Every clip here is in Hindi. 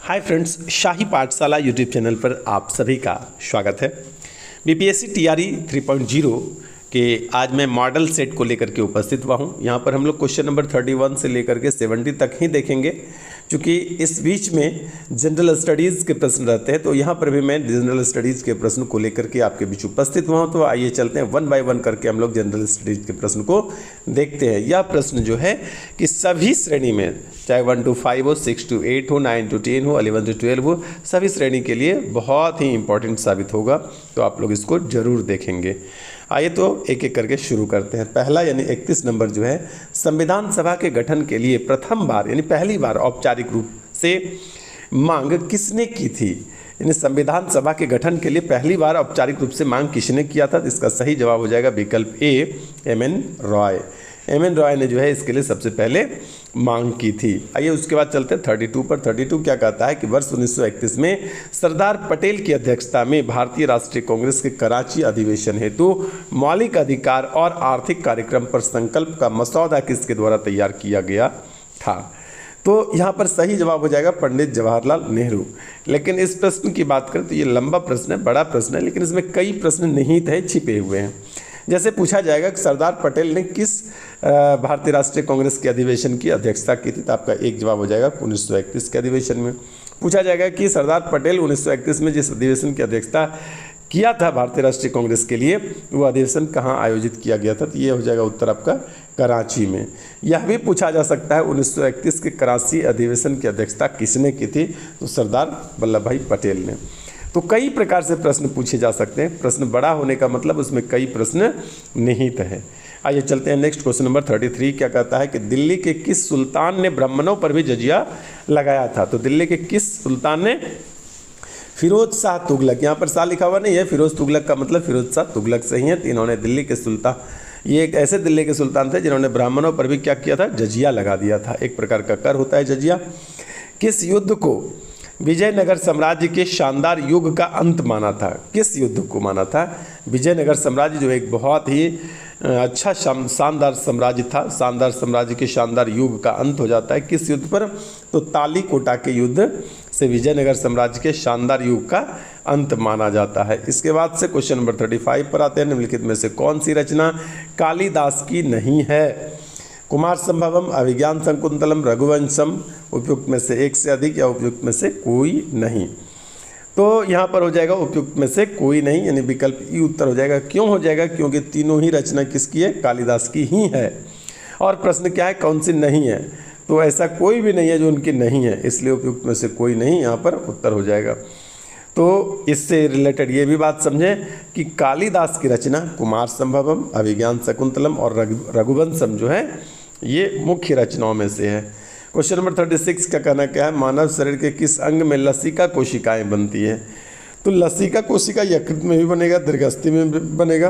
हाय फ्रेंड्स, शाही पाठशाला यूट्यूब चैनल पर आप सभी का स्वागत है। बीपीएससी टीआरई 3.0 के आज मैं मॉडल सेट को लेकर के उपस्थित हुआ हूँ। यहाँ पर हम लोग क्वेश्चन नंबर 31 से लेकर के 70 तक ही देखेंगे, क्योंकि इस बीच में जनरल स्टडीज़ के प्रश्न रहते हैं। तो यहाँ पर भी मैं जनरल स्टडीज़ के प्रश्न को लेकर के आपके बीच उपस्थित हुआ हूँ। तो आइए चलते हैं वन बाय वन करके हम लोग जनरल स्टडीज़ के प्रश्न को देखते हैं। यह प्रश्न जो है कि सभी श्रेणी में, चाहे 1 to 5 हो, 6 to 8 हो, 9 to 10 हो, 11 to 12 हो, सभी श्रेणी के लिए बहुत ही इंपॉर्टेंट साबित होगा। तो आप लोग इसको जरूर देखेंगे। आइए तो एक एक करके शुरू करते हैं। पहला यानी 31 नंबर जो है, संविधान सभा के गठन के लिए प्रथम बार यानी पहली बार औपचारिक रूप से मांग किसने की थी? यानी संविधान सभा के गठन के लिए पहली बार औपचारिक रूप से मांग किसने किया था? तो इसका सही जवाब हो जाएगा विकल्प ए, एम.एन. रॉय। एम.एन. रॉय ने जो है इसके लिए सबसे पहले मांग की थी। आइए उसके बाद चलते हैं 32 पर। 32 क्या कहता है कि वर्ष 1931 में सरदार पटेल की अध्यक्षता में भारतीय राष्ट्रीय कांग्रेस के कराची अधिवेशन हेतु मौलिक अधिकार और आर्थिक कार्यक्रम पर संकल्प का मसौदा किसके द्वारा तैयार किया गया था? तो यहाँ पर सही जवाब हो जाएगा पंडित जवाहरलाल नेहरू। लेकिन इस प्रश्न की बात करें तो ये लंबा प्रश्न है, बड़ा प्रश्न है, लेकिन इसमें कई प्रश्न निहित है, छिपे हुए हैं। जैसे पूछा जाएगा कि सरदार पटेल ने किस भारतीय राष्ट्रीय कांग्रेस के अधिवेशन की अध्यक्षता की थी? तो आपका एक जवाब हो जाएगा 1931 के अधिवेशन में। पूछा जाएगा कि सरदार पटेल 1931 में जिस अधिवेशन की अध्यक्षता किया था भारतीय राष्ट्रीय कांग्रेस के लिए, वो अधिवेशन कहाँ आयोजित किया गया था? तो ये हो जाएगा उत्तर आपका कराची में। यह भी पूछा जा सकता है 1931 के कराची अधिवेशन की अध्यक्षता किसने की थी? तो सरदार वल्लभ भाई पटेल ने। तो कई प्रकार से प्रश्न पूछे जा सकते हैं। प्रश्न बड़ा होने का मतलब उसमें कई प्रश्न निहित है। आइए चलते हैं नेक्स्ट क्वेश्चन नंबर 33। क्या कहता है कि दिल्ली के किस सुल्तान ने ब्राह्मणों पर भी जजिया लगाया था? तो दिल्ली के किस सुल्तान ने? फिरोज शाह तुगलक। यहाँ पर शाह लिखा हुआ नहीं है, फिरोज तुगलक का मतलब फिरोज शाह तुगलक सही है। इन्होंने दिल्ली के सुल्तान, ये एक ऐसे दिल्ली के सुल्तान थे जिन्होंने ब्राह्मणों पर भी क्या किया था? जजिया लगा दिया था। एक प्रकार का कर होता है जजिया। किस युद्ध को विजयनगर साम्राज्य के शानदार युग का अंत माना था? किस युद्ध को माना था? विजयनगर साम्राज्य जो एक बहुत ही अच्छा शानदार साम्राज्य था, शानदार साम्राज्य के शानदार युग का अंत हो जाता है किस युद्ध पर? तो तालीकोटा के युद्ध से विजयनगर साम्राज्य के शानदार युग का अंत माना जाता है। इसके बाद से क्वेश्चन नंबर 35 पर आते हैं। निम्नलिखित में से कौन सी रचना कालिदास की नहीं है? कुमार संभवम, अभिज्ञान शकुंतलम, रघुवंशम, उपयुक्त में से एक से अधिक या उपयुक्त में से कोई नहीं? तो यहाँ पर हो जाएगा उपयुक्त में से कोई नहीं, यानी विकल्प ई उत्तर हो जाएगा। क्यों हो जाएगा? क्योंकि तीनों ही रचना किसकी है? कालिदास की ही है। और प्रश्न क्या है? कौन सी नहीं है? तो ऐसा कोई भी नहीं है जो उनकी नहीं है, इसलिए उपयुक्त में से कोई नहीं यहाँ पर उत्तर हो जाएगा। तो इससे रिलेटेड ये भी बात समझें कि कालिदास की रचना कुमार संभवम, अभिज्ञान शकुंतलम और रघुवंशम जो है ये मुख्य रचनाओं में से है। क्वेश्चन नंबर 36 का कहना क्या है? मानव शरीर के किस अंग में लसिका कोशिकाएं बनती है? तो लसिका कोशिका यकृत में भी बनेगा, दीर्घस्थि में भी बनेगा।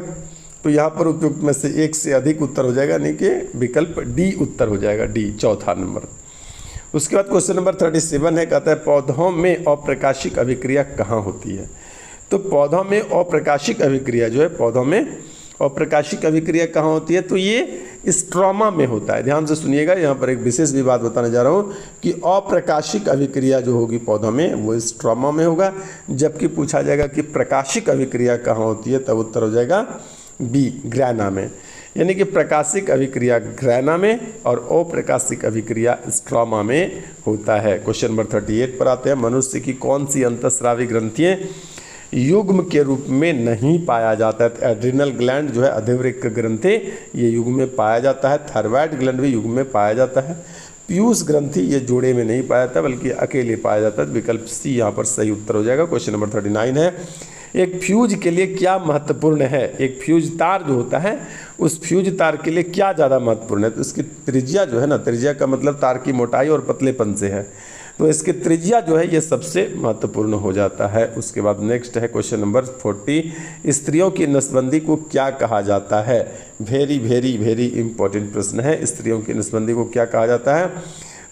तो यहाँ पर उपयुक्त में से एक से अधिक उत्तर हो जाएगा, यानी कि विकल्प डी उत्तर हो जाएगा, डी चौथा नंबर। उसके बाद क्वेश्चन नंबर 37 है, कहता है पौधों में अप्रकाशिक अभिक्रिया कहाँ होती है? तो पौधों में अप्रकाशिक अभिक्रिया जो है, पौधों में अप्रकाशिक अभिक्रिया कहाँ होती है? तो ये स्ट्रोमा में होता है। ध्यान से सुनिएगा, यहाँ पर एक विशेष भी बात बताने जा रहा हूँ कि अप्रकाशिक अभिक्रिया जो होगी पौधों में वो स्ट्रोमा में होगा। जबकि पूछा जाएगा कि प्रकाशिक अभिक्रिया कहाँ होती है, तब उत्तर हो जाएगा बी, ग्रैना में। यानी कि प्रकाशिक अभिक्रिया ग्रैना में और अप्रकाशिक अभिक्रिया स्ट्रोमा में होता है। क्वेश्चन नंबर 38 पर आते हैं। मनुष्य की कौन सी अंतःस्रावी ग्रंथियाँ युग्म के रूप में नहीं पाया जाता है? तो एड्रिनल ग्लैंड जो है, अधिवृक्क ग्रंथि, ये युग्म में पाया जाता है। थायराइड ग्लैंड भी युग्म में पाया जाता है। पीयूष ग्रंथि ये जोड़े में नहीं पाया जाता बल्कि अकेले पाया जाता है। विकल्प सी यहाँ पर सही उत्तर हो जाएगा। क्वेश्चन नंबर 39 है, एक फ्यूज के लिए क्या महत्वपूर्ण है? एक फ्यूज तार जो होता है उस फ्यूज तार के लिए क्या ज़्यादा महत्वपूर्ण है? तो इसकी त्रिज्या जो है ना, त्रिज्या का मतलब तार की मोटाई और पतलेपन से है, तो इसकी त्रिज्या जो है ये सबसे महत्वपूर्ण हो जाता है। उसके बाद नेक्स्ट है क्वेश्चन नंबर 40, स्त्रियों की नसबंदी को क्या कहा जाता है? वेरी वेरी वेरी इंपॉर्टेंट प्रश्न है। स्त्रियों की नसबंदी को क्या कहा जाता है?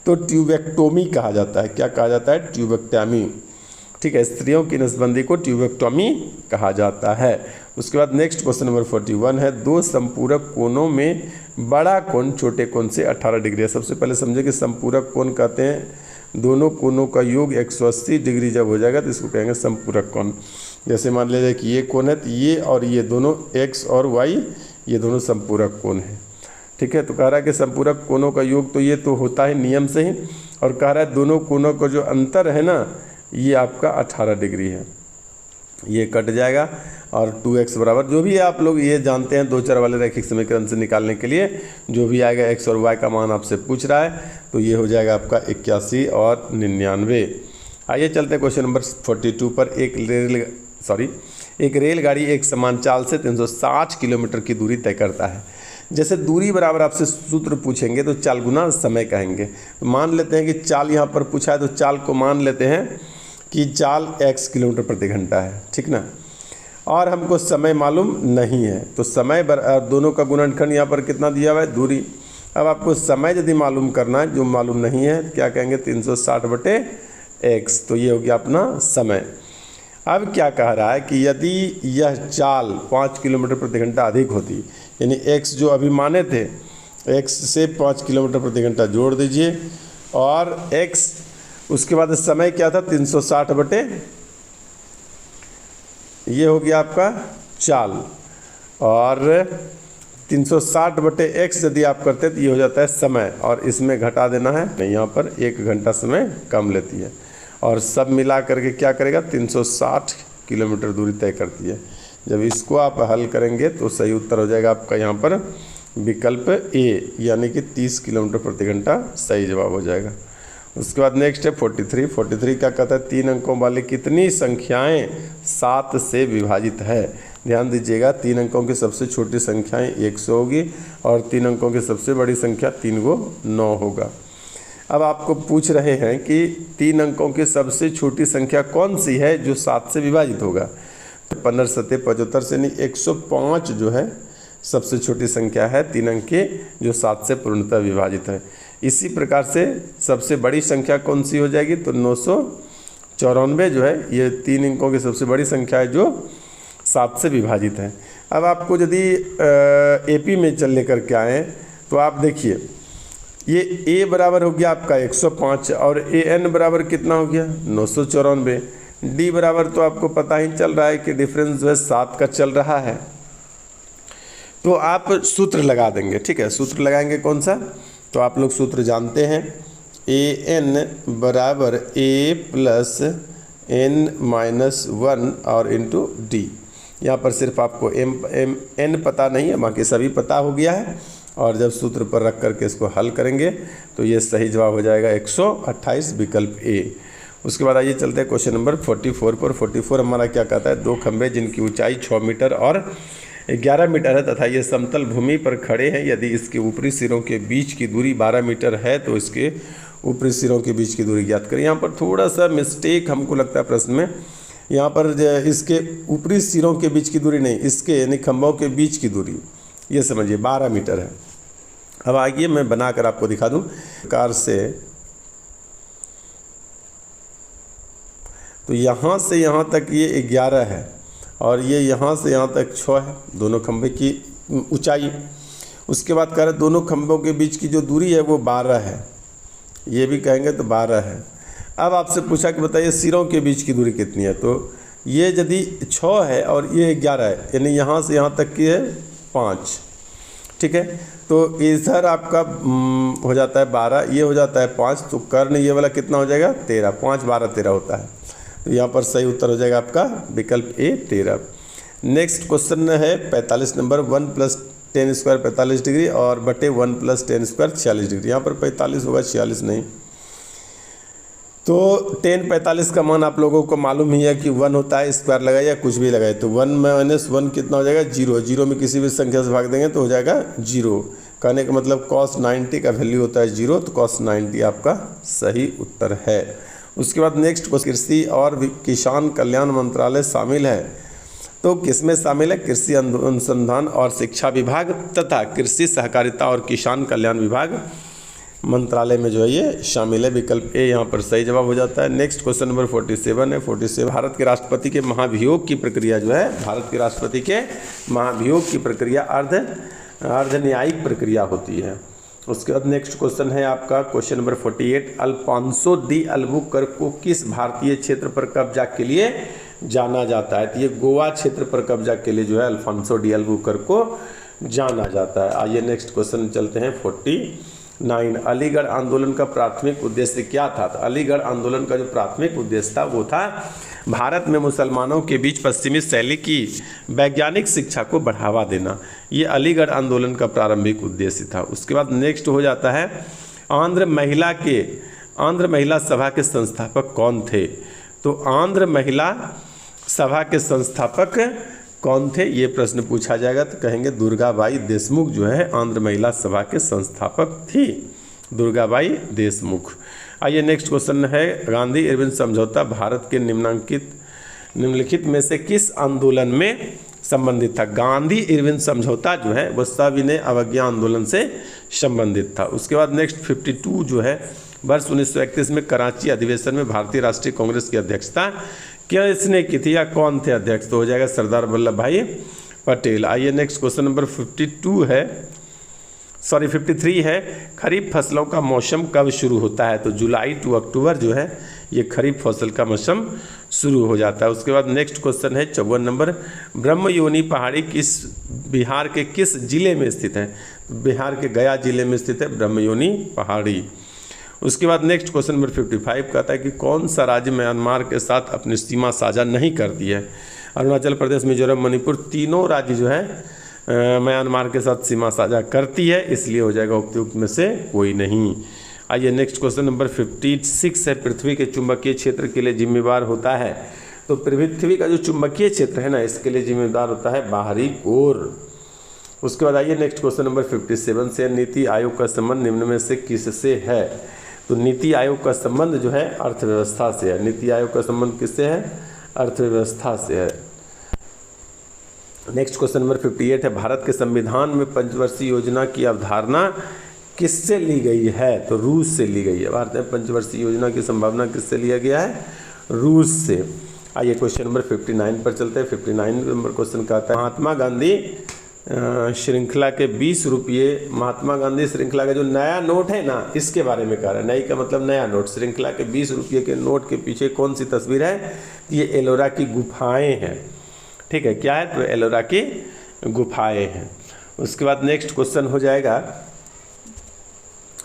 तो ट्यूबेक्टोमी कहा जाता है। क्या कहा जाता है? ट्यूबेक्टोमी। ठीक है, स्त्रियों की नसबंदी को ट्यूबेक्टोमी कहा जाता है। उसके बाद नेक्स्ट क्वेश्चन नंबर 41 है, दो संपूरक कोणों में बड़ा कोण छोटे कोण से 18 डिग्री है। सबसे पहले समझे कि संपूरक कोण कहते हैं दोनों कोणों का योग 180 डिग्री जब हो जाएगा तो इसको कहेंगे समपूरक कोण। जैसे मान लीजिए कि ये कोण है तो ये और ये दोनों x और y ये दोनों समपूरक कोण हैं। ठीक है, तो कह रहा है कि समपूरक कोणों का योग तो ये तो होता है नियम से ही, और कह रहा है दोनों कोणों का जो अंतर है ना ये आपका 18 डिग्री है। ये कट जाएगा और 2x बराबर जो भी आप लोग ये जानते हैं दो चर वाले रैखिक समीकरण से निकालने के लिए जो भी आएगा x और y का मान आपसे पूछ रहा है तो ये हो जाएगा आपका 81 और 99। आइए चलते हैं क्वेश्चन नंबर 42 पर। एक रेलगाड़ी एक समान चाल से 360 किलोमीटर की दूरी तय करता है। जैसे दूरी बराबर आपसे सूत्र पूछेंगे तो चाल गुना समय कहेंगे। मान लेते हैं कि चाल यहाँ पर पूछा है तो चाल को मान लेते हैं कि चाल x किलोमीटर प्रति घंटा है, ठीक ना, और हमको समय मालूम नहीं है तो समय दोनों का गुणनखंड यहाँ पर कितना दिया हुआ है दूरी। अब आपको समय यदि मालूम करना है जो मालूम नहीं है तो क्या कहेंगे 360/x, तो ये हो गया अपना समय। अब क्या कह रहा है कि यदि यह चाल 5 किलोमीटर प्रति घंटा अधिक होती, यानी x जो अभी माने थे x से 5 किलोमीटर प्रति घंटा जोड़ दीजिए और x उसके बाद समय क्या था 360 ये हो गया आपका चाल, और 360/x यदि आप करते तो ये हो जाता है समय, और इसमें घटा देना है, यहाँ पर 1 घंटा समय कम लेती है और सब मिला करके क्या करेगा 360 किलोमीटर दूरी तय करती है। जब इसको आप हल करेंगे तो सही उत्तर हो जाएगा आपका यहाँ पर विकल्प ए, यानी कि 30 किलोमीटर प्रति घंटा सही जवाब हो जाएगा। उसके बाद नेक्स्ट है 43 क्या कहता है 3 अंकों वाली कितनी संख्याएं 7 से विभाजित है। ध्यान दीजिएगा 3 अंकों की सबसे छोटी संख्याएं 100 होगी और 3 अंकों की सबसे बड़ी संख्या 3 को 9 होगा। अब आपको पूछ रहे हैं कि 3 अंकों की सबसे छोटी संख्या कौन सी है जो 7 से विभाजित होगा। 15 7 75 से नहीं 105 जो है सबसे छोटी संख्या है 3 अंक की जो 7 से पूर्णतः विभाजित है। इसी प्रकार से सबसे बड़ी संख्या कौन सी हो जाएगी तो 994 जो है ये 3 अंकों की सबसे बड़ी संख्या है जो 7 से विभाजित है। अब आपको यदि एपी में चल लेकर के आए तो आप देखिए ये a बराबर हो गया आपका 105 और an बराबर कितना हो गया 994। d बराबर तो आपको पता ही चल रहा है कि डिफरेंस जो है 7 का चल रहा है, तो आप सूत्र लगा देंगे। ठीक है, सूत्र लगाएंगे कौन सा, तो आप लोग सूत्र जानते हैं an बराबर a प्लस n-1 और इंटू डी। यहाँ पर सिर्फ आपको n पता नहीं है, बाकी सभी पता हो गया है, और जब सूत्र पर रख करके इसको हल करेंगे तो ये सही जवाब हो जाएगा 128 विकल्प ए। उसके बाद आइए चलते हैं क्वेश्चन नंबर 44 पर। 44 हमारा क्या कहता है 2 खंभे जिनकी ऊंचाई 6 मीटर और 11 मीटर है तथा ये समतल भूमि पर खड़े हैं। यदि इसके ऊपरी सिरों के बीच की दूरी 12 मीटर है तो इसके ऊपरी सिरों के बीच की दूरी ज्ञात करें। यहाँ पर थोड़ा सा मिस्टेक हमको लगता है प्रश्न में, यहाँ पर इसके ऊपरी सिरों के बीच की दूरी नहीं, इसके यानी खंभों के बीच की दूरी ये समझिए 12 मीटर है। अब आइए मैं बनाकर आपको दिखा दूं कार से, तो यहाँ से यहाँ तक ये 11 है और ये यहाँ से यहाँ तक 6 है, दोनों खंभे की ऊंचाई। उसके बाद कह रहे दोनों खंभों के बीच की जो दूरी है वो 12 है, ये भी कहेंगे तो 12 है। अब आपसे पूछा कि बताइए सिरों के बीच की दूरी कितनी है, तो ये यदि 6 है और ये 11 है, यानी यहाँ से यहाँ तक की है 5। ठीक है, तो इधर आपका हो जाता है 12, ये हो जाता है 5, तो कर्ण ये वाला कितना हो जाएगा 13, 5 12 13 होता है। तो यहाँ पर सही उत्तर हो जाएगा आपका विकल्प ए 13। नेक्स्ट क्वेश्चन है 45 नंबर 1 + 10² 45 डिग्री और बटे 1 + 10² 46 डिग्री। यहाँ पर 45 होगा 46 नहीं, तो 10 45 का मान आप लोगों को मालूम ही है कि 1 होता है, स्क्वायर लगाए या कुछ भी लगाए तो 1 - 1 कितना हो जाएगा 0। 0 में किसी भी संख्या से भाग देंगे तो हो जाएगा 0। कहने का मतलब cos 90 का वैल्यू होता है 0, तो cos 90 आपका सही उत्तर है। उसके बाद नेक्स्ट कृषि और किसान कल्याण मंत्रालय शामिल है, तो किसमें शामिल है कृषि अनुसंधान और शिक्षा विभाग तथा कृषि सहकारिता और किसान कल्याण विभाग मंत्रालय में जो है ये शामिल है। विकल्प ए यहाँ पर सही जवाब हो जाता है। नेक्स्ट क्वेश्चन नंबर 47 है। 47 भारत के राष्ट्रपति के महाभियोग की प्रक्रिया जो है, भारत के राष्ट्रपति के महाभियोग की प्रक्रिया अर्ध न्यायिक प्रक्रिया होती है। उसके बाद नेक्स्ट क्वेश्चन है आपका question number 48, Alfonso de Albuquerque को किस भारतीय क्षेत्र पर कब्जा के लिए जाना जाता है? तो ये गोवा क्षेत्र पर कब्जा के लिए जो है अल्फांसो डी अल्बुकर्क को जाना जाता है। आइए नेक्स्ट क्वेश्चन चलते हैं 49, अलीगढ़ आंदोलन का प्राथमिक उद्देश्य क्या था? तो अलीगढ़ आंदोलन का जो प्राथमिक उद्देश्य था वो था भारत में मुसलमानों के बीच पश्चिमी शैली की वैज्ञानिक शिक्षा को बढ़ावा देना। ये अलीगढ़ आंदोलन का प्रारंभिक उद्देश्य था। उसके बाद नेक्स्ट हो जाता है आंध्र महिला सभा के संस्थापक कौन थे? तो आंध्र महिला सभा के संस्थापक कौन थे, ये प्रश्न पूछा जाएगा तो कहेंगे दुर्गाबाई देशमुख जो है आंध्र महिला सभा के संस्थापक थी, दुर्गाबाई देशमुख। आइए नेक्स्ट क्वेश्चन है गांधी इरविन समझौता भारत के निम्नलिखित में से किस आंदोलन में संबंधित था? गांधी इरविन समझौता जो है वह सविनय अवज्ञा आंदोलन से संबंधित था। उसके बाद नेक्स्ट 52 जो है वर्ष 1931 में कराची अधिवेशन में भारतीय राष्ट्रीय कांग्रेस की अध्यक्षता किसने की थी या कौन थे अध्यक्ष? तो हो जाएगा सरदार वल्लभ भाई पटेल। आइए नेक्स्ट क्वेश्चन नंबर 53 है खरीफ फसलों का मौसम कब शुरू होता है? तो जुलाई टू अक्टूबर जो है ये खरीफ फसल का मौसम शुरू हो जाता है। उसके बाद नेक्स्ट क्वेश्चन है 54 नंबर, ब्रह्मयोनी पहाड़ी बिहार के किस जिले में स्थित है? बिहार के गया जिले में स्थित है ब्रह्मयोनी पहाड़ी। उसके बाद नेक्स्ट क्वेश्चन नंबर 55 कहता है कि कौन सा राज्य म्यांमार के साथ अपनी सीमा साझा नहीं करती है? अरुणाचल प्रदेश, मिजोरम, मणिपुर तीनों राज्य जो है म्यांमार के साथ सीमा साझा करती है, इसलिए हो जाएगा उपयुक्त में से कोई नहीं। आइए नेक्स्ट क्वेश्चन नंबर 56 है पृथ्वी के चुंबकीय क्षेत्र के लिए जिम्मेदार होता है? तो पृथ्वी का जो चुंबकीय क्षेत्र है ना इसके लिए जिम्मेदार होता है बाहरी कोर। उसके बाद आइए नेक्स्ट क्वेश्चन नंबर 57 से नीति आयोग का संबंध निम्न में से किससे है? तो नीति आयोग का संबंध जो है अर्थव्यवस्था से है। नीति आयोग का संबंध किससे है? अर्थव्यवस्था से है। नेक्स्ट क्वेश्चन नंबर 58 है भारत के संविधान में पंचवर्षीय योजना की अवधारणा किससे ली गई है? तो रूस से ली गई है। भारत में पंचवर्षीय योजना की संभावना किससे लिया गया है? रूस से। आइए क्वेश्चन नंबर 59 पर चलते हैं। 59 नंबर क्वेश्चन कहता है महात्मा गांधी श्रृंखला के 20 रुपये, महात्मा गांधी श्रृंखला का जो नया नोट है ना इसके बारे में कह रहा है। नई का मतलब नया नोट। श्रृंखला के 20 रुपये के नोट के पीछे कौन सी तस्वीर है? ये एलोरा की गुफाएं हैं। ठीक है, क्या है? तो एलोरा की गुफाएं हैं। उसके बाद नेक्स्ट क्वेश्चन हो जाएगा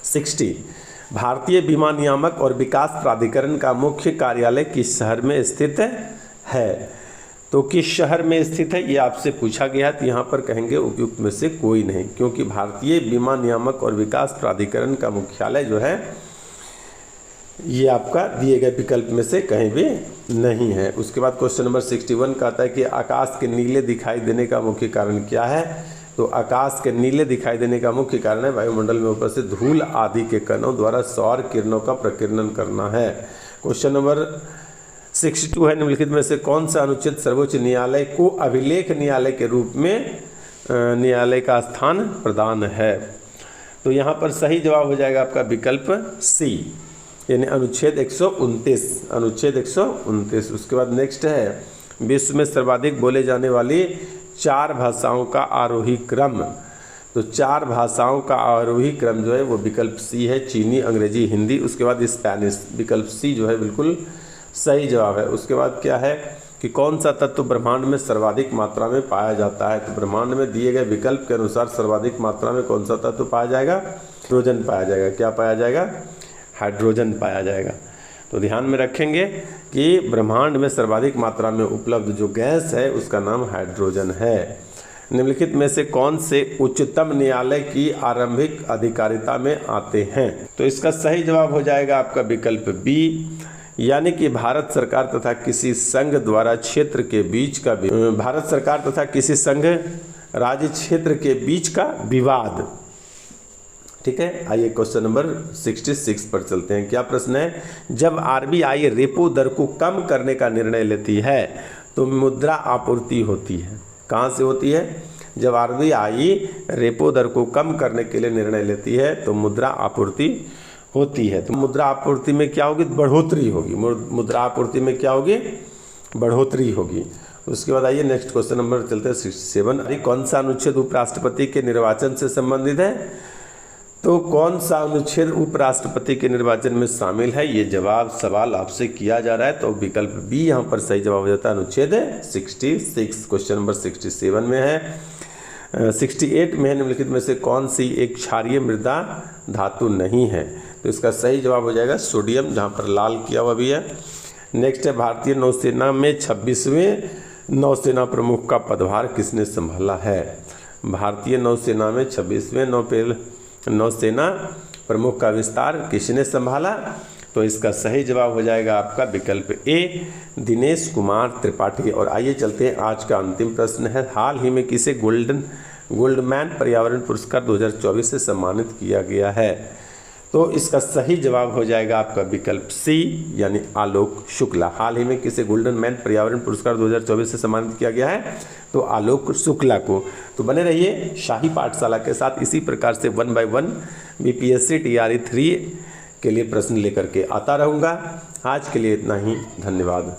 60, भारतीय बीमा नियामक और विकास प्राधिकरण का मुख्य कार्यालय किस शहर में स्थित है? तो किस शहर में स्थित है ये आपसे पूछा गया, तो यहाँ पर कहेंगे उपयुक्त में से कोई नहीं, क्योंकि भारतीय बीमा नियामक और विकास प्राधिकरण का मुख्यालय जो है ये आपका दिए गए विकल्प में से कहीं भी नहीं है। उसके बाद क्वेश्चन नंबर 61 कहता है कि आकाश के नीले दिखाई देने का मुख्य कारण क्या है? तो आकाश के नीले दिखाई देने का मुख्य कारण है वायुमंडल में उपस्थित धूल आदि के कणों द्वारा सौर किरणों का प्रकीर्णन करना है। क्वेश्चन नंबर 62 है निम्नलिखित में से कौन सा अनुच्छेद सर्वोच्च न्यायालय को अभिलेख न्यायालय के रूप में न्यायालय का स्थान प्रदान है? तो यहाँ पर सही जवाब हो जाएगा आपका विकल्प सी, यानी अनुच्छेद 129, अनुच्छेद 129। उसके बाद नेक्स्ट है विश्व में सर्वाधिक बोले जाने वाली 4 भाषाओं का आरोही क्रम। तो 4 भाषाओं का आरोही क्रम जो है वो विकल्प सी है, चीनी, अंग्रेजी, हिंदी, उसके बाद स्पेनिश। विकल्प सी जो है बिल्कुल सही जवाब है। उसके बाद क्या है कि कौन सा तत्व ब्रह्मांड में सर्वाधिक मात्रा में पाया जाता है? तो ब्रह्मांड में दिए गए विकल्प के अनुसार सर्वाधिक मात्रा में कौन सा तत्व पाया जाएगा? हाइड्रोजन पाया जाएगा। क्या पाया जाएगा? हाइड्रोजन पाया जाएगा। तो ध्यान में रखेंगे कि ब्रह्मांड में सर्वाधिक मात्रा में उपलब्ध जो गैस है उसका नाम हाइड्रोजन है। निम्नलिखित में से कौन से उच्चतम न्यायालय की आरंभिक अधिकारिता में आते हैं? तो इसका सही जवाब हो जाएगा आपका विकल्प बी, यानी कि भारत सरकार तथा किसी संघ द्वारा क्षेत्र के बीच का भारत सरकार तथा किसी संघ राज्य क्षेत्र के बीच का विवाद। ठीक है, आइए क्वेश्चन नंबर 66 पर चलते हैं। क्या प्रश्न है? जब आरबीआई रेपो दर को कम करने का निर्णय लेती है तो मुद्रा आपूर्ति होती है। कहाँ से होती है? जब आरबीआई रेपो दर को कम करने के लिए निर्णय लेती है तो मुद्रा आपूर्ति होती है। तो मुद्रा आपूर्ति में क्या होगी? बढ़ोतरी होगी। मुद्रा आपूर्ति में क्या होगी? बढ़ोतरी होगी। उसके बाद आइए नेक्स्ट क्वेश्चन नंबर चलते हैं 67। कौन सा अनुच्छेद उपराष्ट्रपति के निर्वाचन से संबंधित है? तो कौन सा अनुच्छेद उपराष्ट्रपति के निर्वाचन में शामिल है, ये जवाब सवाल आपसे किया जा रहा है। तो विकल्प बी यहाँ पर सही जवाब हो जाता है, अनुच्छेद 66। क्वेश्चन नंबर 67 में है 68 में निम्नलिखित में से कौन सी एक क्षारीय मृदा धातु नहीं है, तो इसका सही जवाब हो जाएगा सोडियम, जहाँ पर लाल किया हुआ भी है। नेक्स्ट है भारतीय नौसेना में 26वें नौसेना प्रमुख का पदभार किसने संभाला है। भारतीय नौसेना में 26वें नौसेना प्रमुख का विस्तार किसने संभाला, तो इसका सही जवाब हो जाएगा आपका विकल्प ए, दिनेश कुमार त्रिपाठी। और आइए चलते हैं, आज का अंतिम प्रश्न है, हाल ही में किसे गोल्डमैन पर्यावरण पुरस्कार 2024 से सम्मानित किया गया है, तो इसका सही जवाब हो जाएगा आपका विकल्प सी, यानी आलोक शुक्ला। हाल ही में किसे गोल्डमैन पर्यावरण पुरस्कार 2024 से सम्मानित किया गया है, तो आलोक शुक्ला को। तो बने रहिए शाही पाठशाला के साथ, इसी प्रकार से 1 by 1 बीपीएससी टीआरई 3 के लिए प्रश्न लेकर के आता रहूँगा। आज के लिए इतना ही, धन्यवाद।